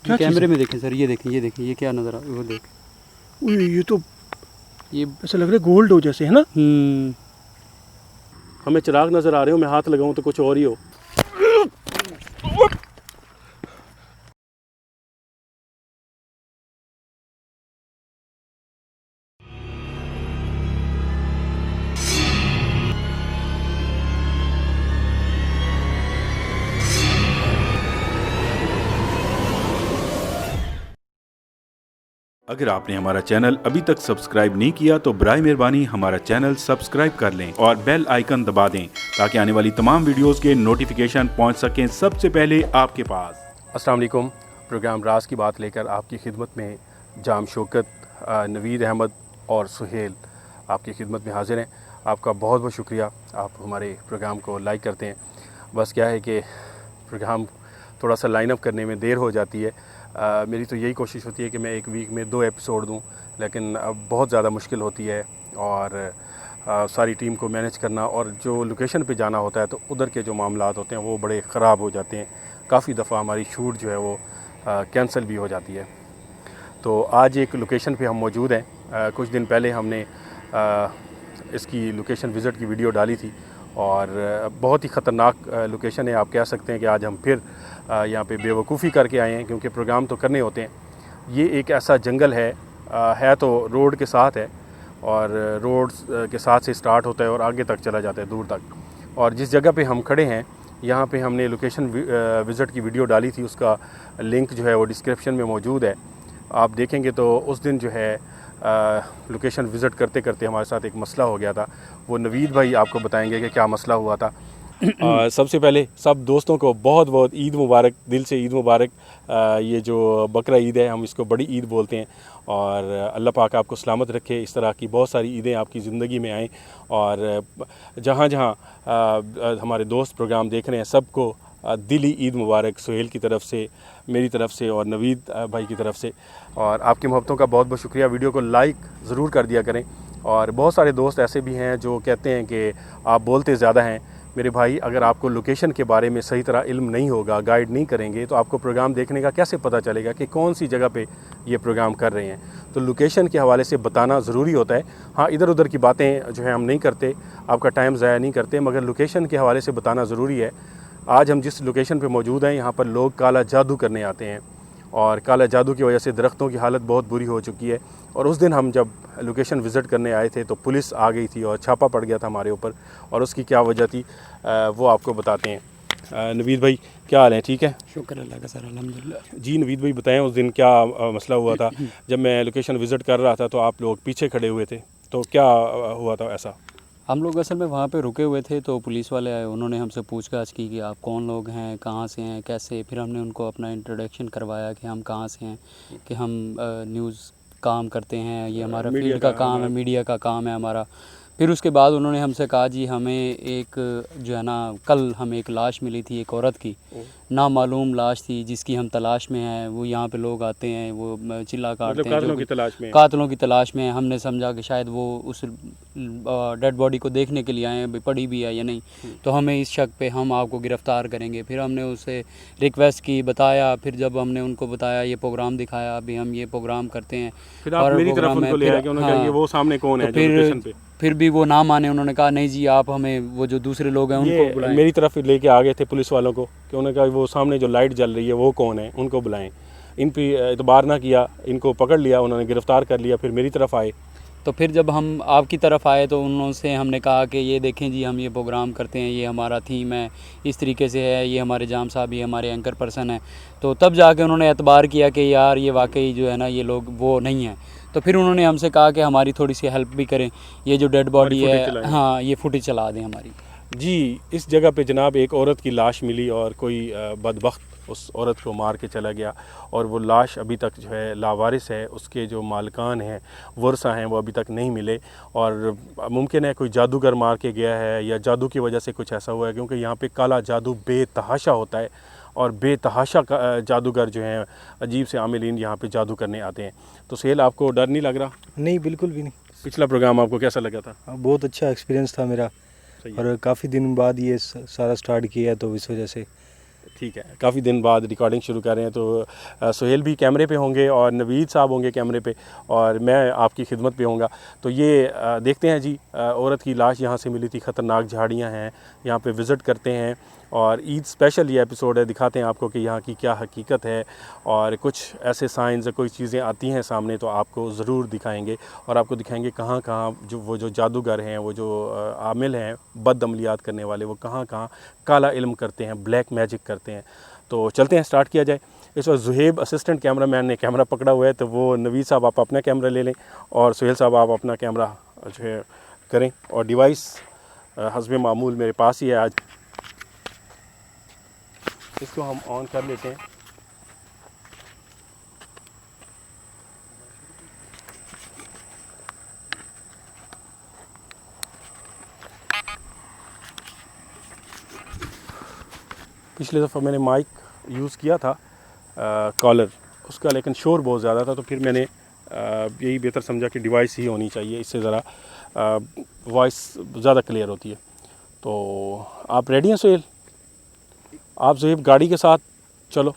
क्या कैमरे में देखें सर, ये देखें, ये देखें, ये क्या नज़र आ, वो देख, ये तो ये ऐसा लग रहा है गोल्ड हो जैसे, है ना? हमें चिराग नज़र आ रहे हो, मैं हाथ लगाऊं तो कुछ और ही हो। अगर आपने हमारा चैनल अभी तक सब्सक्राइब नहीं किया तो बराए मेहरबानी हमारा चैनल सब्सक्राइब कर लें और बेल आइकन दबा दें ताकि आने वाली तमाम वीडियोस के नोटिफिकेशन पहुंच सकें सबसे पहले आपके पास। अस्सलाम वालेकुम। प्रोग्राम राज की बात लेकर आपकी खिदमत में जाम शौकत, नवीद अहमद और सुहेल आपकी खिदमत में हाजिर हैं। आपका बहुत बहुत शुक्रिया, आप हमारे प्रोग्राम को लाइक करते हैं। बस क्या है कि प्रोग्राम थोड़ा सा लाइन अप करने में देर हो जाती है। मेरी तो यही कोशिश होती है कि मैं एक वीक में 2 एपिसोड दूं, लेकिन अब बहुत ज़्यादा मुश्किल होती है और सारी टीम को मैनेज करना और जो लोकेशन पे जाना होता है तो उधर के जो मामलात होते हैं वो बड़े ख़राब हो जाते हैं। काफ़ी दफ़ा हमारी शूट जो है वो कैंसिल भी हो जाती है। तो आज एक लोकेशन पे हम मौजूद हैं। कुछ दिन पहले हमने इसकी लोकेशन विज़िट की वीडियो डाली थी और बहुत ही ख़तरनाक लोकेशन है। आप कह सकते हैं कि आज हम फिर यहाँ पे बेवकूफ़ी करके आए हैं, क्योंकि प्रोग्राम तो करने होते हैं। ये एक ऐसा जंगल है तो रोड के साथ है और रोड के साथ से स्टार्ट होता है और आगे तक चला जाता है, दूर तक। और जिस जगह पे हम खड़े हैं यहाँ पे हमने लोकेशन विज़िट की वीडियो डाली थी, उसका लिंक जो है वो डिस्क्रिप्शन में मौजूद है। आप देखेंगे तो उस दिन जो है लोकेशन विज़िट करते करते हमारे साथ एक मसला हो गया था। वो नवीद भाई आपको बताएंगे कि क्या मसला हुआ था। सबसे पहले सब दोस्तों को बहुत बहुत ईद मुबारक, दिल से ईद मुबारक। ये जो बकरा ईद है हम इसको बड़ी ईद बोलते हैं और अल्लाह पाक आपको सलामत रखे, इस तरह की बहुत सारी ईदें आपकी ज़िंदगी में आएँ। और जहाँ जहाँ हमारे दोस्त प्रोग्राम देख रहे हैं सबको दिली ईद मुबारक, सुहेल की तरफ से, मेरी तरफ से और नवीद भाई की तरफ से। और आपकी मोहब्बतों का बहुत बहुत शुक्रिया। वीडियो को लाइक ज़रूर कर दिया करें। और बहुत सारे दोस्त ऐसे भी हैं जो कहते हैं कि आप बोलते ज़्यादा हैं। मेरे भाई, अगर आपको लोकेशन के बारे में सही तरह इल्म नहीं होगा, गाइड नहीं करेंगे, तो आपको प्रोग्राम देखने का कैसे पता चलेगा कि कौन सी जगह पे ये प्रोग्राम कर रहे हैं। तो लोकेशन के हवाले से बताना ज़रूरी होता है। हाँ, इधर उधर की बातें जो है हम नहीं करते, आपका टाइम ज़ाया नहीं करते, मगर लोकेशन के हवाले से बताना ज़रूरी है। आज हम जिस लोकेशन पे मौजूद हैं यहाँ पर लोग काला जादू करने आते हैं और काला जादू की वजह से दरख्तों की हालत बहुत बुरी हो चुकी है। और उस दिन हम जब लोकेशन विज़िट करने आए थे तो पुलिस आ गई थी और छापा पड़ गया था हमारे ऊपर, और उसकी क्या वजह थी वो आपको बताते हैं। नवीद भाई, क्या हाल है? ठीक है, शुक्र अल्लाह का सर, अल्हम्दुलिल्लाह। जी नवीद भाई बताएं, उस दिन क्या मसला हुआ था? जब मैं लोकेशन विज़िट कर रहा था तो आप लोग पीछे खड़े हुए थे, तो क्या हुआ था ऐसा? हम लोग असल में वहाँ पे रुके हुए थे तो पुलिस वाले आए, उन्होंने हमसे पूछताछ की कि आप कौन लोग हैं, कहाँ से हैं, कैसे। फिर हमने उनको अपना इंट्रोडक्शन करवाया कि हम कहाँ से हैं, कि हम न्यूज़ काम करते हैं, ये हमारा फील्ड का काम है, मीडिया का काम है हमारा। फिर उसके बाद उन्होंने हमसे कहा जी हमें एक जो है ना, कल हमें एक लाश मिली थी, एक औरत की नामालूम लाश थी जिसकी हम तलाश में हैं। वो यहाँ पे लोग आते हैं, वो चिल्ला काटते हैं, कातलों की तलाश में, कातलों की तलाश में। हमने समझा कि शायद वो उस डेड बॉडी को देखने के लिए आए हैं, पड़ी भी है या नहीं, तो हमें इस शक पे हम आपको गिरफ़्तार करेंगे। फिर हमने उसे रिक्वेस्ट की, बताया। फिर जब हमने उनको बताया, ये प्रोग्राम दिखाया, अभी हम ये प्रोग्राम करते हैं, फिर आप मेरी तरफ उनको ले आए कि उन्होंने कहा ये वो सामने कौन है जो लोकेशन पे? फिर भी वो ना माने, उन्होंने कहा नहीं जी आप हमें वो जो दूसरे लोग हैं उनको बुलाएं। मेरी तरफ लेके आ गए थे पुलिस वालों को कि उन्होंने कहा वो सामने जो लाइट जल रही है वो कौन है, उनको बुलाएं। इन पे एतबार ना किया, इनको पकड़ लिया, उन्होंने गिरफ़्तार कर लिया। फिर मेरी तरफ आए, तो फिर जब हम आपकी तरफ आए तो उनसे हमने कहा कि ये देखें जी हम ये प्रोग्राम करते हैं, ये हमारा थीम है, इस तरीके से है, ये हमारे जाम साहब, ये हमारे एंकर पर्सन है। तो तब जाके उन्होंने एतबार किया कि यार ये वाकई जो है ना ये लोग वो नहीं हैं। तो फिर उन्होंने हमसे कहा कि हमारी थोड़ी सी हेल्प भी करें, ये जो डेड बॉडी है, हाँ, ये फुटेज चला दें हमारी। जी, इस जगह पे जनाब एक औरत की लाश मिली और कोई बदबख्त उस औरत को मार के चला गया और वो लाश अभी तक जो है लावारिस है। उसके जो मालकान हैं, वर्सा हैं, वो अभी तक नहीं मिले। और मुमकिन है कोई जादूगर मार के गया है या जादू की वजह से कुछ ऐसा हुआ है, क्योंकि यहाँ पे काला जादू बेतहाशा होता है और बेतहाशा जादूगर जो हैं, अजीब से आमिलीन यहाँ पे जादू करने आते हैं। तो सेल, आपको डर नहीं लग रहा? नहीं, बिल्कुल भी नहीं। पिछला प्रोग्राम आपको कैसा लगा था? बहुत अच्छा एक्सपीरियंस था मेरा, और काफ़ी दिन बाद ये सारा स्टार्ट किया है, तो इस वजह से ठीक है, काफ़ी दिन बाद रिकॉर्डिंग शुरू कर रहे हैं, तो सुहेल भी कैमरे पे होंगे और नवीद साहब होंगे कैमरे पे और मैं आपकी खिदमत पे होऊंगा। तो ये देखते हैं जी, औरत की लाश यहाँ से मिली थी, ख़तरनाक झाड़ियाँ हैं, यहाँ पे विज़िट करते हैं और ईद स्पेशल ये एपिसोड है, दिखाते हैं आपको कि यहाँ की क्या हकीकत है और कुछ ऐसे साइंस कोई चीज़ें आती हैं सामने तो आपको ज़रूर दिखाएंगे और आपको दिखाएंगे कहाँ कहाँ जो जादूगर हैं, वो जो आमिल हैं बद अमलियात करने वाले, वो कहाँ कहाँ काला इल्म करते हैं, ब्लैक मैजिक करते हैं। तो चलते हैं, स्टार्ट किया जाए। इस वक्त जुहेब असिस्टेंट कैमरामैन ने कैमरा पकड़ा हुआ है, तो वो नवीद साहब आप अपना कैमरा ले लें और सुहेल साहब आप अपना कैमरा जो है करें और डिवाइस हस्बे मामूल मेरे पास ही है आज, इसको हम ऑन कर लेते हैं। पिछले दफ़ा मैंने माइक यूज़ किया था कॉलर उसका, लेकिन शोर बहुत ज़्यादा था, तो फिर मैंने यही बेहतर समझा कि डिवाइस ही होनी चाहिए, इससे ज़रा वॉइस ज़्यादा क्लियर होती है। तो आप रेडी हैं सुहेल? आप जुहेब गाड़ी के साथ चलो,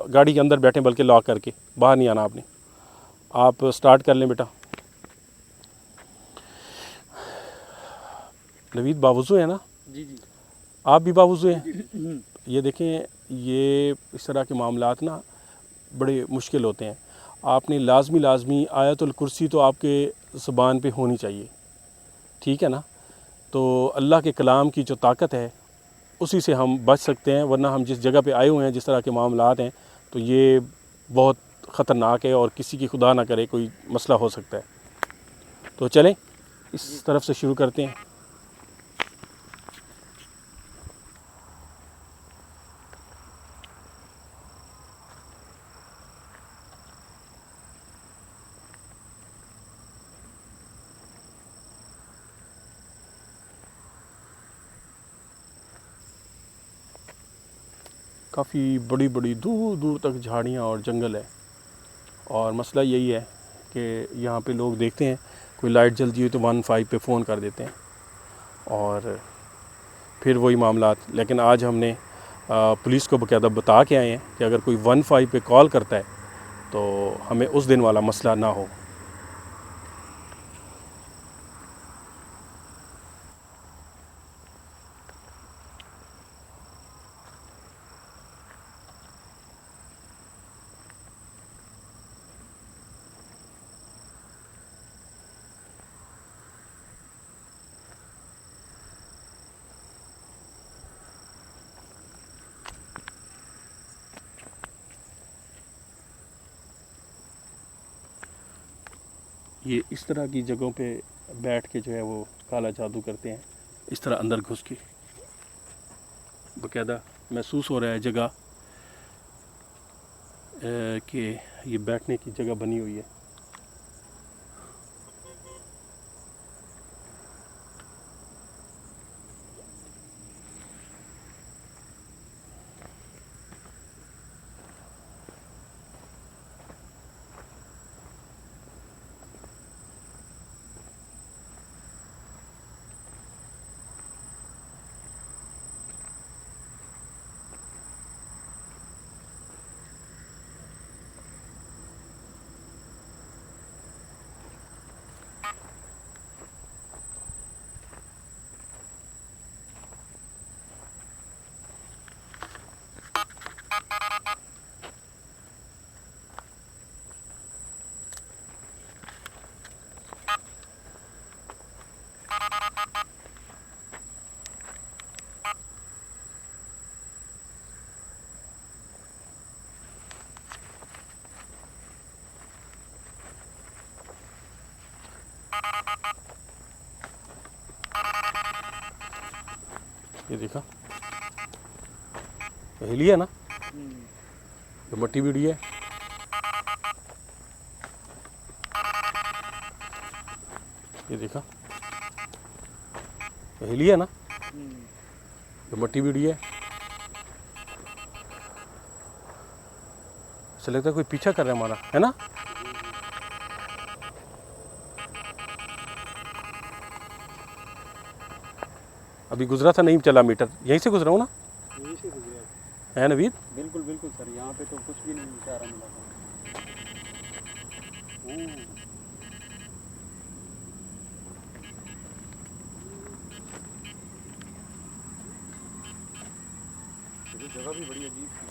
गाड़ी के अंदर बैठें, बल्कि लॉक करके, बाहर नहीं आना आपने। आप स्टार्ट कर लें बेटा। नवीद बावुज़ू है ना? जी जी। आप भी बावुज़ू हैं? ये देखें, ये इस तरह के मामलात ना बड़े मुश्किल होते हैं। आपने लाजमी आयतुल कुर्सी तो आपके ज़ुबान पे होनी चाहिए, ठीक है ना? तो अल्लाह के कलाम की जो ताकत है उसी से हम बच सकते हैं, वरना हम जिस जगह पे आए हुए हैं, जिस तरह के मामलात हैं, तो ये बहुत ख़तरनाक है और किसी की खुदा ना करे कोई मसला हो सकता है। तो चलें इस तरफ से शुरू करते हैं। काफ़ी बड़ी बड़ी दूर दूर तक झाड़ियाँ और जंगल है और मसला यही है कि यहाँ पे लोग देखते हैं कोई लाइट जलती हुई तो 15 पे फ़ोन कर देते हैं और फिर वही मामलात। लेकिन आज हमने पुलिस को बाकायदा बता के आए हैं कि अगर कोई 15 पे कॉल करता है तो हमें उस दिन वाला मसला ना हो। ये इस तरह की जगहों पे बैठ के जो है वो काला जादू करते हैं, इस तरह अंदर घुस के। बाकायदा महसूस हो रहा है जगह कि ये बैठने की जगह बनी हुई है। ये देखा, हिली है ना, ये मट्टी बीड़ी है। ये देखा, हिली है ना, ये मट्टी बीड़ी है। ऐसा लगता है कोई पीछा कर रहा है हमारा, है ना? अभी गुजरा था, नहीं चला मीटर, यहीं से गुजरा हूँ ना। है नवीद? बिल्कुल बिल्कुल सर, यहाँ पे तो कुछ भी नहीं इशारा मिला था। ये जगह भी बड़ी अजीब थी।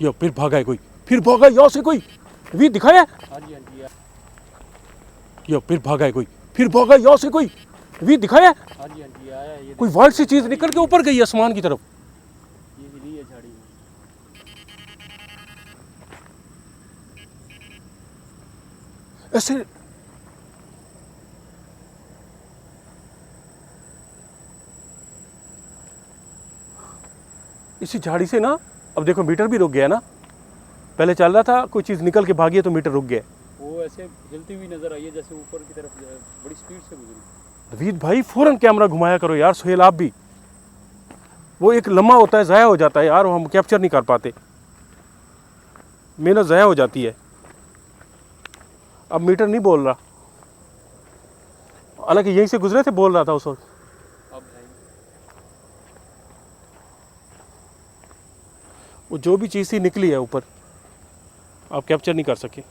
यो फिर भागा है कोई, फिर भागा यहाँ से कोई। नवीद दिखाया? हाँ जी हाँ जी। यो फिर भागा है कोई, फिर भागा यहाँ से कोई। नवीद दिखाया? हाँ जी हाँ जी, आया ये। कोई वाइट सी चीज निकल के ऊपर गई आसमान की तरफ। ये हिली है झाड़ी में। ऐसे इसी झाड़ी से ना, अब देखो मीटर भी रुक गया ना। पहले चल रहा था, कोई चीज निकल के भागी है तो मीटर रुक गया। वो ऐसे हिलती हुई नजर आई है जैसे ऊपर की तरफ बड़ी स्पीड से गुजरी। नवीद भाई फौरन कैमरा घुमाया करो यार। सुहेल आप भी, वो एक लम्हा होता है, ज़ाया हो जाता है यार, वो हम कैप्चर नहीं कर पाते, मेहनत ज़ाया हो जाती है। अब मीटर नहीं बोल रहा, हालांकि यहीं से गुजरे थे, बोल रहा था उस वक्त। अब है वो जो भी चीज़ थी निकली है ऊपर, आप कैप्चर नहीं कर सके।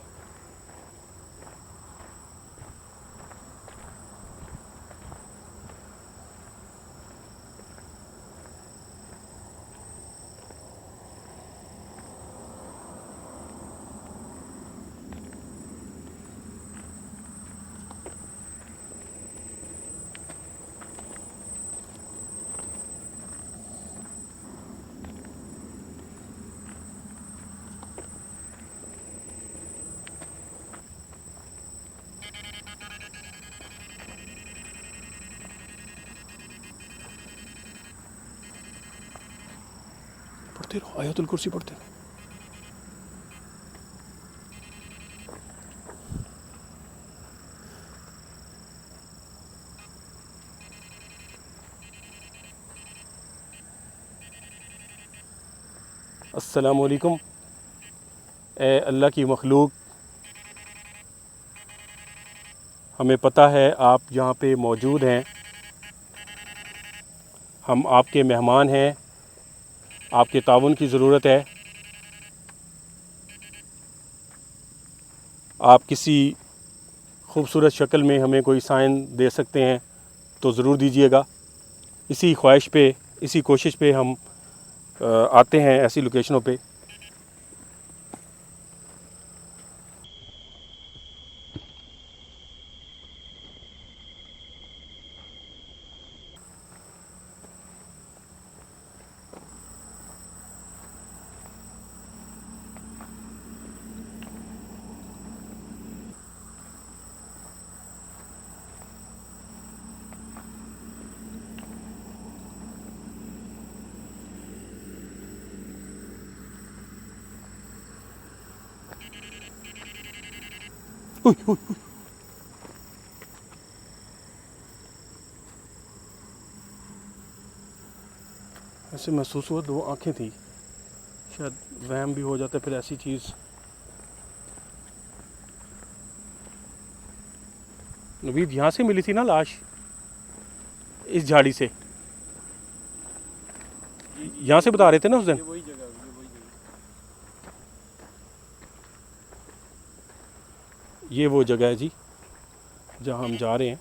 पढ़ते रहो, आयतुल कुर्सी पढ़ते रहो। अस्सलामु अलैकुम। ए अल्लाह की मखलूक, हमें पता है आप यहाँ पे मौजूद हैं, हम आपके मेहमान हैं, आपके ताउन की ज़रूरत है। आप किसी खूबसूरत शक्ल में हमें कोई साइन दे सकते हैं तो ज़रूर दीजिएगा। इसी ख्वाहिश पे, इसी कोशिश पे हम आते हैं ऐसी लोकेशनों पे। उई, उई, उई। ऐसे महसूस हुआ 2 आंखें थी, शायद वहम भी हो जाता फिर ऐसी चीज़। नवीद यहाँ से मिली थी ना लाश, इस झाड़ी से, यहाँ से बता रहे थे ना उस दिन। ये वही जगह, ये वही जगह। ये वो जगह है जी जहाँ हम जा रहे हैं।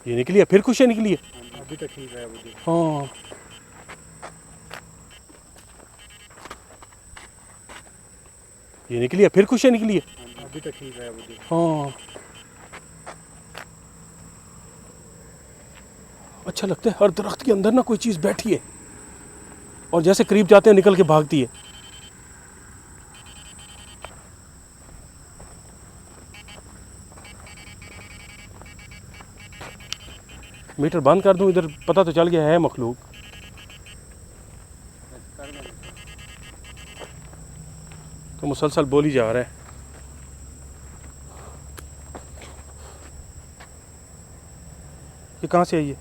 ये निकली है, फिर खुशियाँ निकली है। अभी तक ठीक है मुझे। हाँ, ये निकली है, फिर खुशियाँ निकली है। अभी तक ठीक है मुझे। हाँ, अच्छा लगता है। हर दरख्त के अंदर ना कोई चीज़ बैठी है और जैसे करीब जाते हैं निकल के भागती है। मीटर बंद कर दूं, इधर पता तो चल गया है मखलूक। तो मुसलसल बोल ही जा रहा है। ये कहाँ से आई है?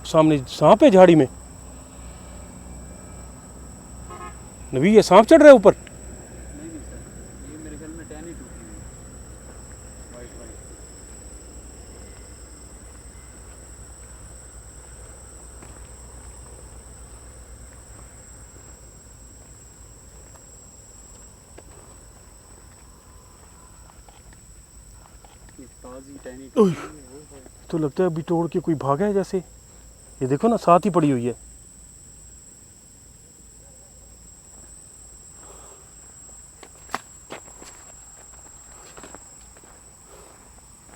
सामने सांप है झाड़ी में। नबी ये सांप चढ़ रहा है ऊपर। नहीं सर, ये मेरे ख्याल में टहनी टूटी हुई है, वाइट वाइट। ताज़ी टहनी टूटी हुई है, वो है। तो लगता है अभी तोड़ के कोई भागा है जैसे। ये देखो ना, साथ ही पड़ी हुई है।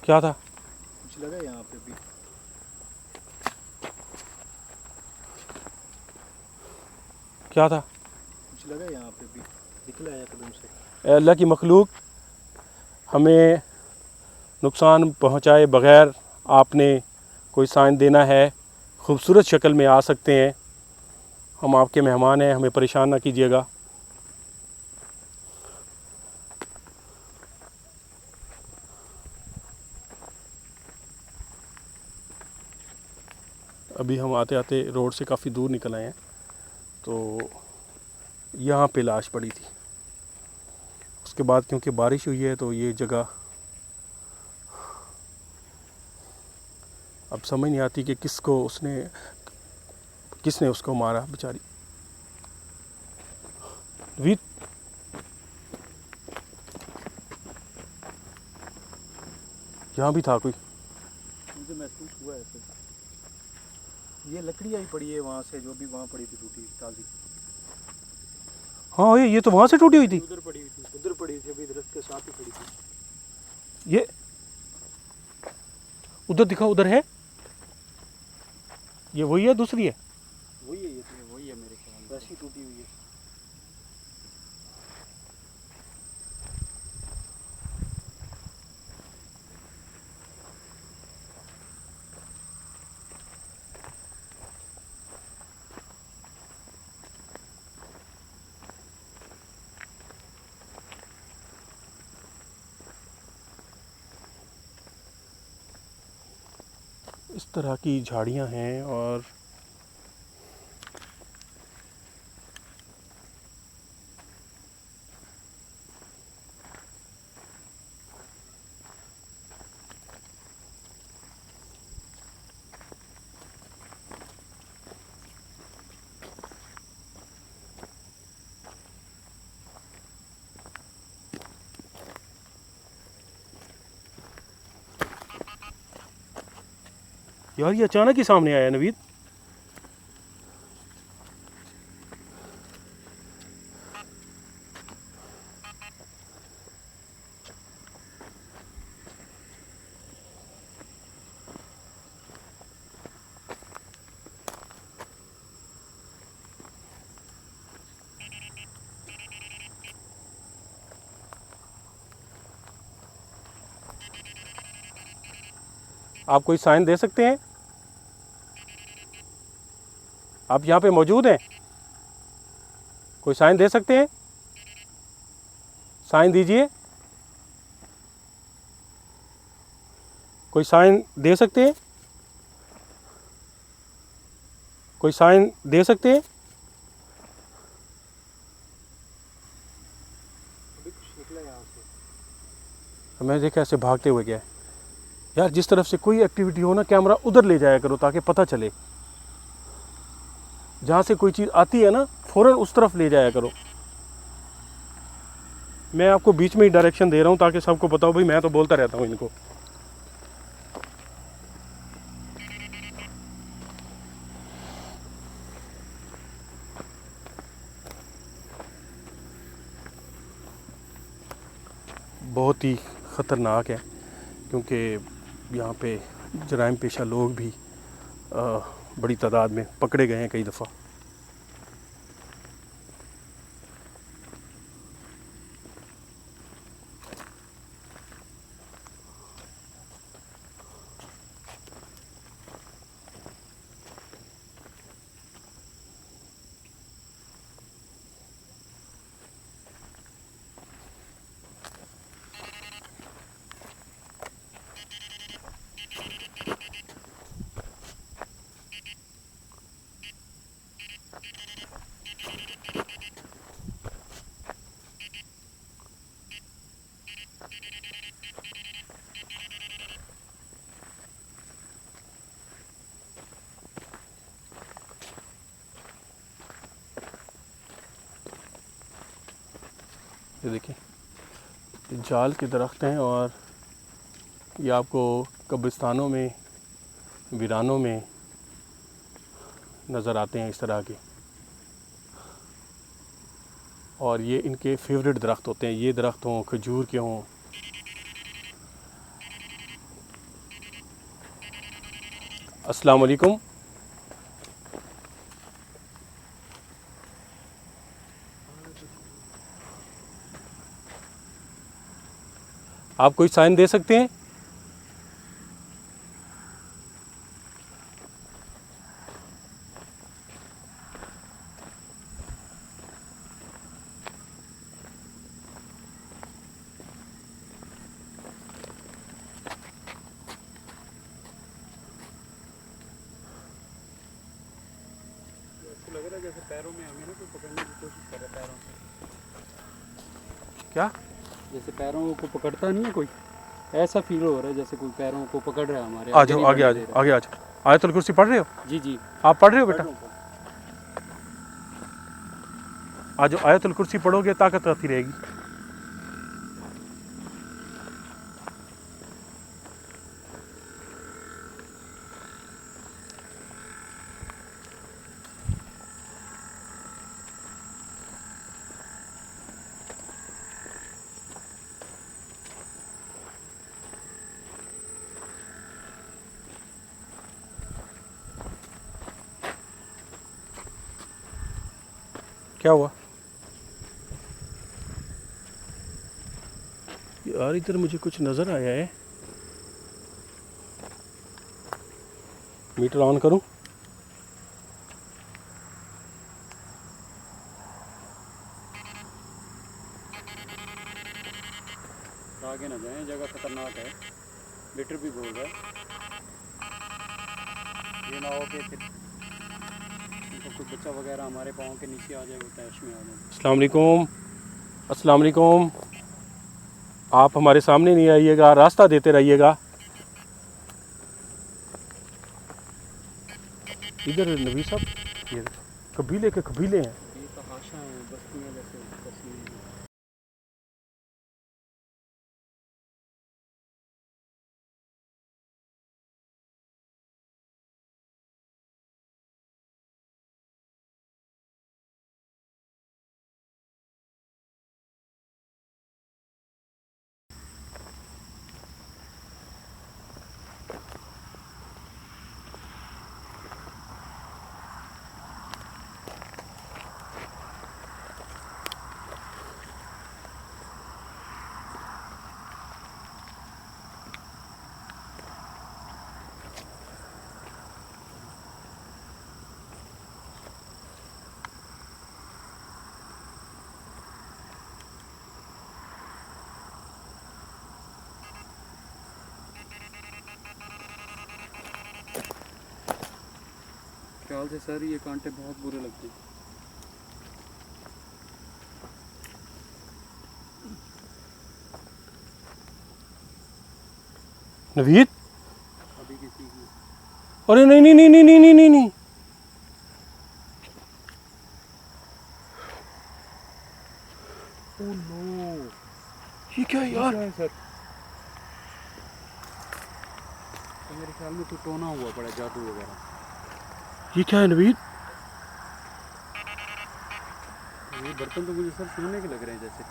क्या था? कुछ लगा यहाँ पे भी? क्या था? कुछ लगा यहाँ पे भी? निकला है एकदम से। ए अल्लाह की मखलूक, हमें नुकसान पहुंचाए बगैर आपने कोई साइन देना है, खूबसूरत शक्ल में आ सकते हैं। हम आपके मेहमान हैं, हमें परेशान ना कीजिएगा। अभी हम आते आते रोड से काफ़ी दूर निकल आए हैं, तो यहाँ पे लाश पड़ी थी। उसके बाद क्योंकि बारिश हुई है तो ये जगह अब समझ नहीं आती कि किसने उसको मारा बेचारी। वीर, यहाँ भी था कोई। मुझे महसूस हुआ ऐसे। ये लकड़ियाँ ही पड़ी है वहाँ से, जो भी वहाँ पड़ी थी टूटी ताज़ी। हाँ ये तो वहाँ से टूटी हुई थी। उधर पड़ी हुई थी, उधर पड़ी थी, अभी दरख्त के साथ ही पड़ी थी। ये उधर दिखा, उधर है। ये वही है, दूसरी है। वही है, ये ये वही है मेरे ख्याल में। वैसी टूटी हुई है। इस तरह की झाड़ियाँ हैं और यार ये अचानक ही सामने आया नवीद। आप कोई साइन दे सकते हैं? आप यहाँ पे मौजूद हैं? कोई साइन दे सकते हैं? साइन दीजिए। कोई साइन दे सकते हैं? कोई साइन दे सकते हैं? अभी कुछ निकला यहाँ से। मैं देखा ऐसे भागते हुए गया। यार जिस तरफ से कोई एक्टिविटी हो ना, कैमरा उधर ले जाया करो ताकि पता चले। जहाँ से कोई चीज़ आती है ना, फ़ौरन उस तरफ ले जाया करो। मैं आपको बीच में ही डायरेक्शन दे रहा हूँ ताकि सबको पता हो। भाई मैं तो बोलता रहता हूँ इनको। बहुत ही ख़तरनाक है क्योंकि यहाँ पे जराइम पेशा लोग भी बड़ी तादाद में पकड़े गए हैं कई दफ़ा। ये देखिए, ये जाल के दरख्त हैं और ये आपको कब्रिस्तानों में, वीरानों में नज़र आते हैं इस तरह के। और ये इनके फेवरेट दरख्त होते हैं, ये दरख्त हों, खजूर के हों। अस्सलाम वालेकुम। आप कोई साइन दे सकते हैं? लग रहा है जैसे पैरों में हमें ना कोई पकड़ने की कोशिश कर रहा है पैरों से। क्या? जैसे पैरों को पकड़ता नहीं है कोई, ऐसा फील हो रहा है जैसे कोई पैरों को पकड़ रहा है हमारे। आ जाओ, आगे आ जाओ, आगे आ जाओ। आयतुल कुर्सी पढ़ रहे हो? जी जी आप पढ़ रहे हो बेटा? पढ़ रहा हूँ। आज जो आयतुल कुर्सी पढ़ोगे ताकत आती रहेगी। क्या हुआ यार? इधर मुझे कुछ नजर आया है। मीटर ऑन करूं? आगे ना जाएं, जगह खतरनाक है। मीटर भी बोल रहा है, ये ना हो कि फिर कोई बच्चा वगैरह हमारे पाँव के नीचे आ जाए, वो तैश में आ जाए। अस्सलाम वालेकुम, अस्सलाम वालेकुम। आप हमारे सामने नहीं आइएगा, रास्ता देते रहिएगा। इधर नबी साहब, ये कबीले के कबीले हैं। ये तहाशा है, बस्तियाँ जैसे बसी हुई हैं। ख्याल से सर ये कांटे बहुत बुरे लगते हैं। नवीद, अभी किसी की अरे नहीं नहीं नहीं नहीं नहीं नहीं नहीं नहीं, ओह नो, ये क्या है यार? है सर, तो मेरे ख्याल में तो टोना हुआ पड़ा, जादू वगैरह। ये क्या है नवीद? ये बर्तन तो मुझे सर सोने के लग रहे हैं जैसे।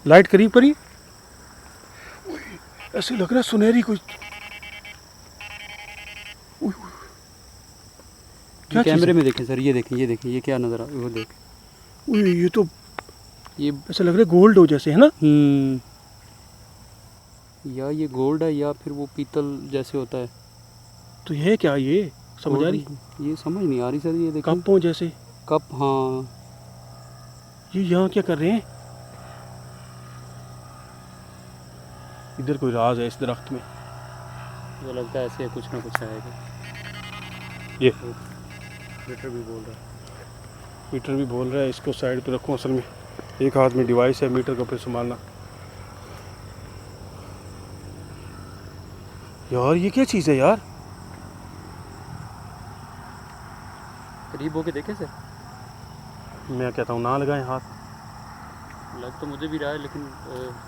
लाइट करीब करी, ऐसे लग रहा है सुनहरी कुछ। क्या कैमरे में देखें सर, ये देखें, ये देखें, ये क्या नज़र आ, वो देख, ये तो ये ऐसा लग रहा है गोल्ड हो जैसे, है ना? या ये गोल्ड है या फिर वो पीतल जैसे होता है। तो ये क्या, ये समझ आ रही? ये समझ नहीं आ रही सर, ये देखिए कप हो जैसे। कप, हाँ। ये यहाँ क्या कर रहे हैं? इधर कोई राज है इस दरख्त में। मुझे लगता है ऐसे कुछ ना कुछ आएगा। ये मीटर भी बोल रहा है, मीटर भी बोल रहा है। इसको साइड पे रखो, असल में एक हाथ में डिवाइस है, मीटर को फिर संभालना। यार ये क्या चीज़ है यार? करीब होके देखे सर। मैं कहता हूँ ना लगाएं हाथ। लग तो मुझे भी रहा है, लेकिन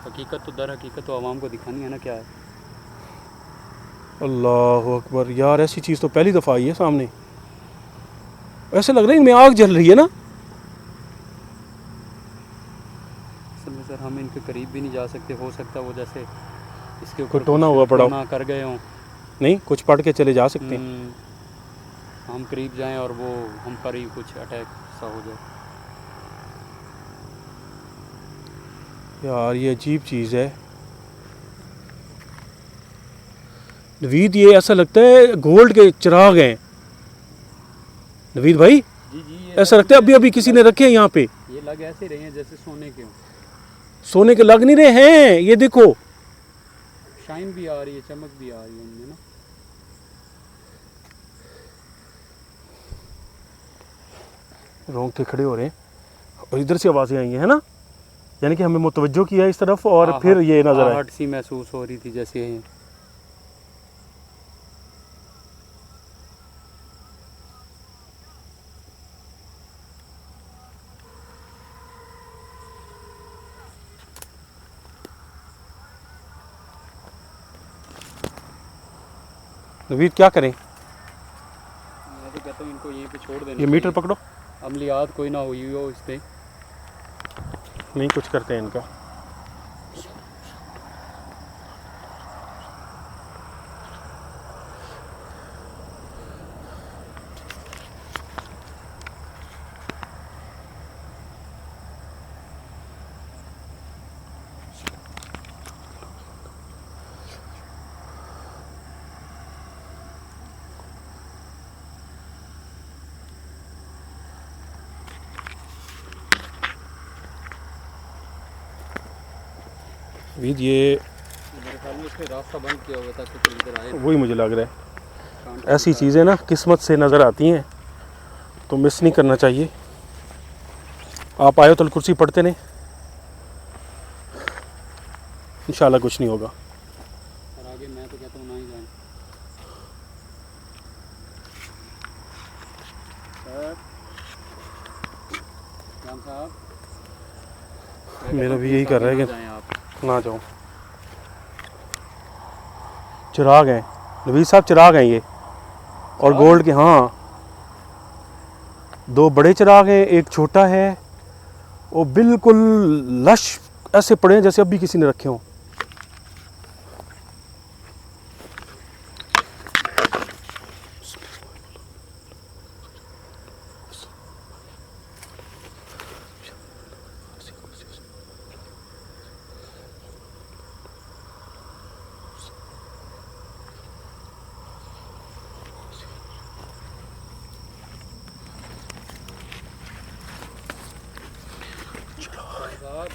हकीकत तो दर हकीकत तो आवाम को दिखानी है ना क्या है। अल्लाह अकबर यार, ऐसी चीज़ तो पहली दफ़ा आई है सामने। ऐसे लग रहा है इनमें आग जल रही है ना। असल में सर हम इनके करीब भी नहीं जा सकते, हो सकता वो जैसे इसके कोई ऊपर टोना कुछ हुआ पड़ा हो। टोना कर गए हों। नहीं, कुछ पढ़ के चले जा सकते हैं। हम करीब जाएं और वो हम पर ही कुछ अटैक सा हो जाए। यार ये अजीब चीज़ है नवीद, ये ऐसा लगता है गोल्ड के चिराग हैं नवीद भाई। जी जी, ये ऐसा लगता है अभी अभी किसी ने रखे हैं यहाँ पे। ये लग ऐसे रहे हैं जैसे सोने के हों। सोने के लग नहीं रहे हैं, ये देखो। शाइन भी आ रही है, चमक भी आ रही है उनमें ना। रोंगटे खड़े हो रहे हैं और इधर से आवाज़ें आई हैं, है ना। यानी कि हमें मुतवज्जो किया इस तरफ और फिर ये नज़र आए। आहट सी महसूस हो रही थी जैसे। नवीद क्या करें? मैं तो कहता हूँ इनको यहीं पे छोड़ देना। ये मीटर पकड़ो। अमलियात कोई ना हुई हो इस पे। नहीं, कुछ करते हैं इनका। नवीद ये मेरे ख्याल में इसने रास्ता बंद किया हुआ था कि कोई इधर आए। वही मुझे लग रहा है। ऐसी चीज़ें ना किस्मत से नज़र आती हैं तो मिस नहीं करना चाहिए। आप आयतुल कुर्सी पढ़ते नहीं, इंशाल्लाह कुछ नहीं होगा। और आगे मैं तो कहता हूँ ना ही जाएं। सर जान साहब, मेरा भी यही कर रहा है कि जाएं आप। ना जाओ। चिराग हैं नवीद साहब, चिराग हैं ये। और गोल्ड के, हाँ, 2 बड़े चिराग हैं, एक छोटा है। वो बिल्कुल लश ऐसे पड़े हैं जैसे अभी किसी ने रखे हों।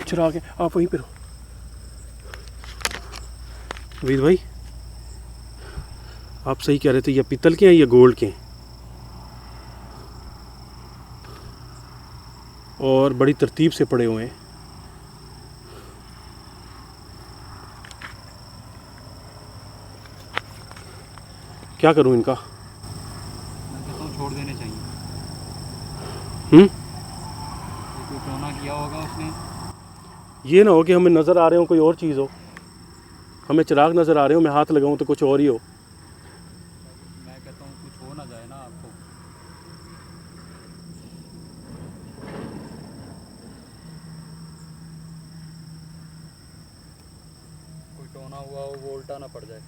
चिराग हैं, आप वहीं पे रहो। नवीद भाई आप सही कह रहे थे, ये पीतल के हैं या गोल्ड के हैं। और बड़ी तरतीब से पड़े हुए हैं। क्या करूं इनका? मैं कहता हूँ छोड़ देने चाहिए। हम्म, ये कोई टोना किया होगा उसने। ये ना हो कि हमें नज़र आ रहे हो कोई और चीज़ हो, हमें चिराग नज़र आ रहे हो, मैं हाथ लगाऊं तो कुछ और ही हो। मैं कहता हूँ कुछ हो ना जाए ना आपको। कोई टोना हुआ हो वो उल्टा ना पड़ जाए।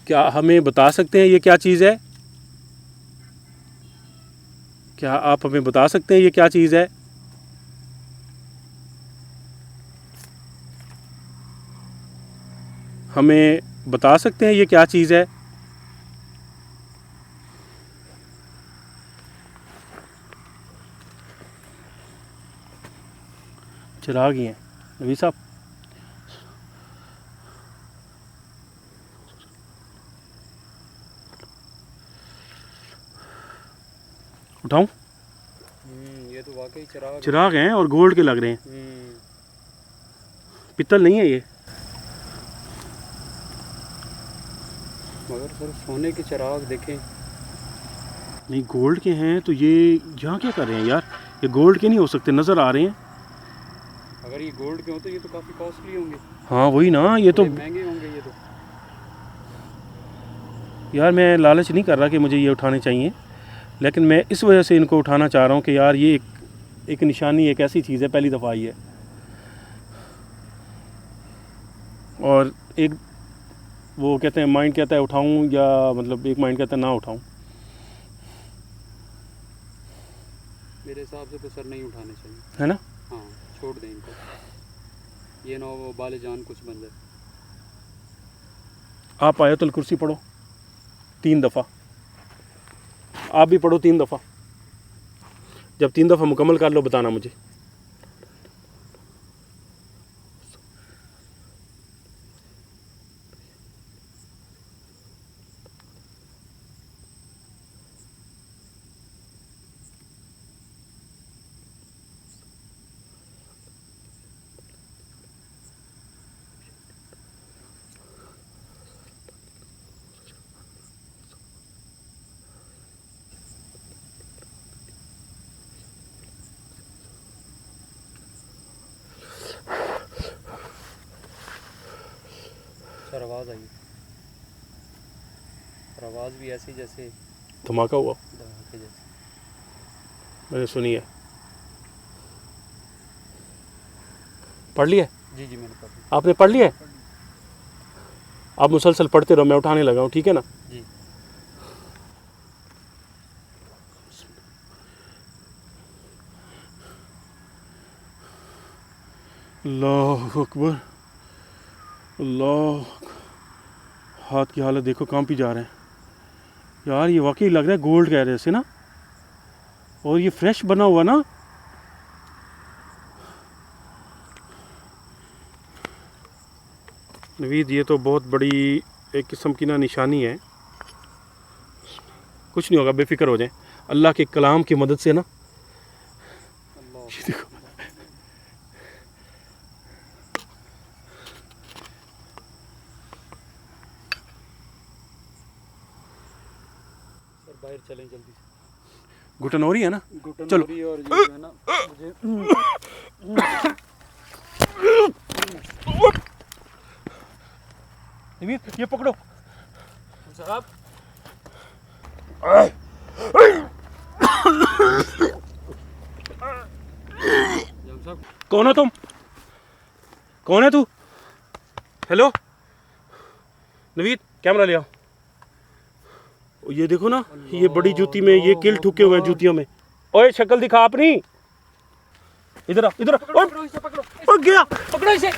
क्या हमें बता सकते हैं ये क्या चीज़ है? क्या आप हमें बता सकते हैं ये क्या चीज़ है? हमें बता सकते हैं ये क्या चीज़ है? चिराग ही हैं। नवीद साहब, उठाऊं? ये तो वाकई चिराग चिराग हैं और गोल्ड के लग रहे हैं, पित्तल नहीं है ये। मगर सर सोने के चिराग देखें। नहीं, गोल्ड के हैं तो ये यहाँ क्या कर रहे हैं यार? ये गोल्ड के नहीं हो सकते, नज़र आ रहे हैं। अगर ये गोल्ड के होते ये तो काफ़ी कॉस्टली होंगे। हाँ वही ना, ये तो महंगे होंगे ये तो। यार मैं लालच नहीं कर रहा कि मुझे ये उठाने चाहिए, लेकिन मैं इस वजह से इनको उठाना चाह रहा हूँ कि यार ये एक निशानी, एक ऐसी चीज़ है, पहली दफ़ा आई है। और एक वो कहते हैं, माइंड कहता है उठाऊं, या मतलब एक माइंड कहता है ना उठाऊं। मेरे हिसाब से तो सर नहीं उठाने चाहिए, है ना? हाँ छोड़ दें इनको, ये ना वो बाले जान कुछ बन जाए। आप आयतुल कुर्सी पढ़ो 3 दफ़ा, आप भी पढ़ो 3 दफ़ा। जब 3 दफ़ा मुकम्मल कर लो बताना मुझे। सर आवाज़ आई, और आवाज़ भी ऐसी जैसे धमाका हुआ, धमाके जैसे। मैंने सुनी है। पढ़ लिया? जी जी मैंने पढ़ लिया। आपने पढ़ लिया है? आप मुसलसल पढ़ते रहो, मैं उठाने लगा हूँ, ठीक है ना? जी। अल्लाह अकबर, अल्लाह। हाथ की हालत देखो, कहाँ पे जा रहे हैं यार। ये वाकई लग रहा है गोल्ड कह रहे से ना, और ये फ्रेश बना हुआ ना। नवीद, ये तो बहुत बड़ी एक किस्म की ना निशानी है। कुछ नहीं होगा, बेफिक्र हो जाए। अल्लाह के कलाम की मदद से ना, ये देखो। सर बाहर चलें जल्दी से, घुटन हो रही है ना? घुटन चलो। हो रही है, और ये जो है ना मुझे नवीद, ये पकड़ो साहब। कौन हो तुम? कौन है तू? हेलो नवीद, कैमरा ले आओ। ये देखो ना, ये बड़ी जूती में ये किल ठुके हुए हैं जूतियों में। ओए शक्ल दिखा अपनी, इधर आ, इधर आ। ओए, पकड़ो इसे, पकड़ो ओए गया। पकड़ो इसे।